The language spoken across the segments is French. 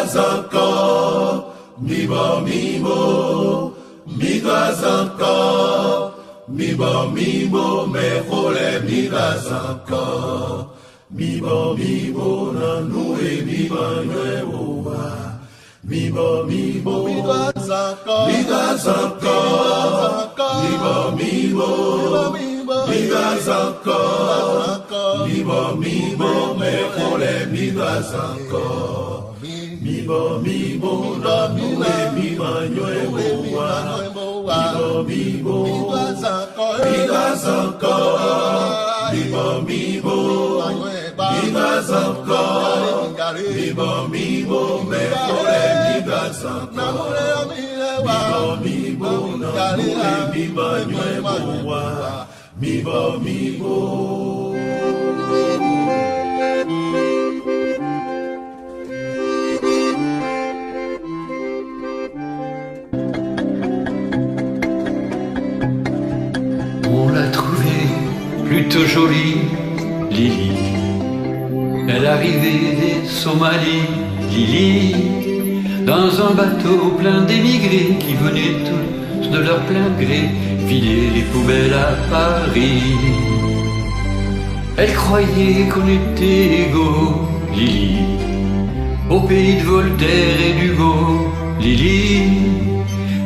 migazanka, mibo mibo, migazanka, mibo mibo, mejole migazanka, mibo mibo, nanue miba nuevoa, mibo mibo, migazanka, migazanka, mibo mibo, migazanka, mibo mibo, mejole migazanka. Mibo mibo na nue miba nuevoa, mibo mibo, migazanka, mibo mibo, migazanka, mibo mibo, mejole migazanka, mibo mibo na nue miba nuevoa, mibo mibo. On l'a trouvée plutôt jolie, Lily. Elle arrivait des Somalies, Lily, dans un bateau plein d'émigrés qui venaient tous de leur plein gré vider les poubelles à Paris. Elle croyait qu'on était égaux, Lily, au pays de Voltaire et d'Hugo, Lily.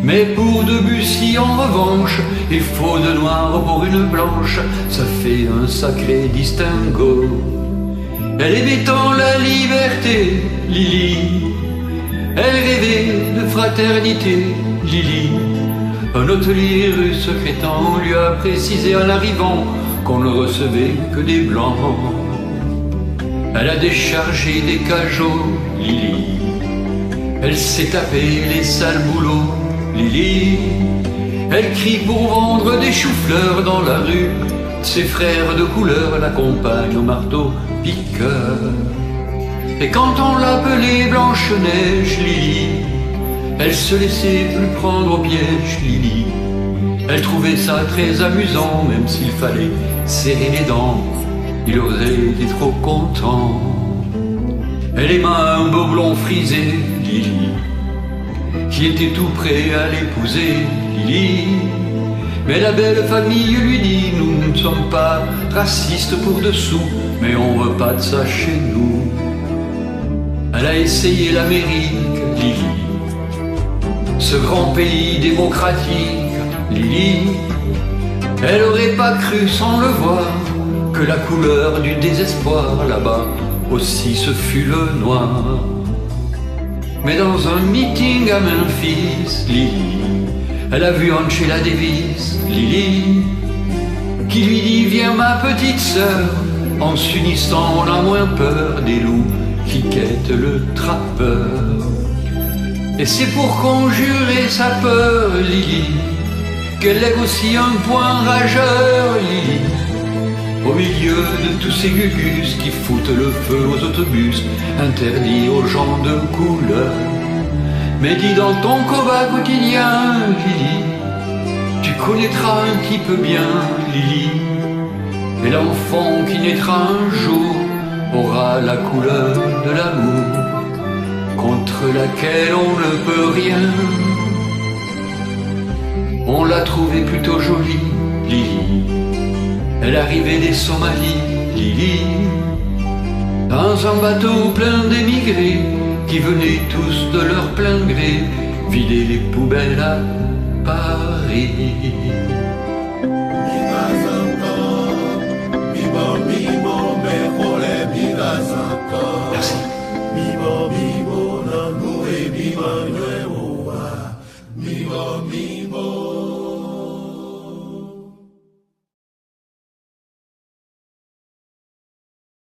Mais pour Debussy en revanche, il faut de noir pour une blanche, ça fait un sacré distinguo. Elle aimait tant la liberté, Lily, elle rêvait de fraternité, Lily. Un hôtelier russe secrétant lui a précisé en arrivant qu'on ne recevait que des blancs. Elle a déchargé des cajots, Lily, elle s'est tapé les sales boulots, Lily. Elle crie pour vendre des choux-fleurs dans la rue. Ses frères de couleur l'accompagnent au marteau-piqueur. Et quand on l'appelait Blanche-Neige, Lily, elle se laissait plus prendre au piège, Lily. Elle trouvait ça très amusant, même s'il fallait serrer les dents. Il aurait été trop content. Elle aima un beau blond frisé, Lily, qui était tout prêt à l'épouser, Lily. Mais la belle famille lui dit: nous ne sommes pas racistes pour dessous, mais on veut pas de ça chez nous. Elle a essayé l'Amérique, Lily, ce grand pays démocratique, Lily. Elle aurait pas cru sans le voir que la couleur du désespoir là-bas aussi ce fut le noir. Mais dans un meeting à Memphis, Lily, elle a vu Angela Davis, Lily, qui lui dit: viens ma petite sœur. En s'unissant on a moins peur des loups qui quêtent le trappeur. Et c'est pour conjurer sa peur, Lily, qu'elle lève aussi un poing rageur, Lily, au milieu de tous ces gugus qui foutent le feu aux autobus interdits aux gens de couleur. Mais dis dans ton combat quotidien, Lily, tu connaîtras un petit peu bien, Lily, et l'enfant qui naîtra un jour aura la couleur de l'amour, contre laquelle on ne peut rien. On l'a trouvée plutôt jolie, Lily, elle arrivait des Somalies, Lily, dans un bateau plein d'émigrés qui venaient tous de leur plein gré vider les poubelles à Paris. Merci. Mibo mibo na nue miba nuevoa, mibo mibo.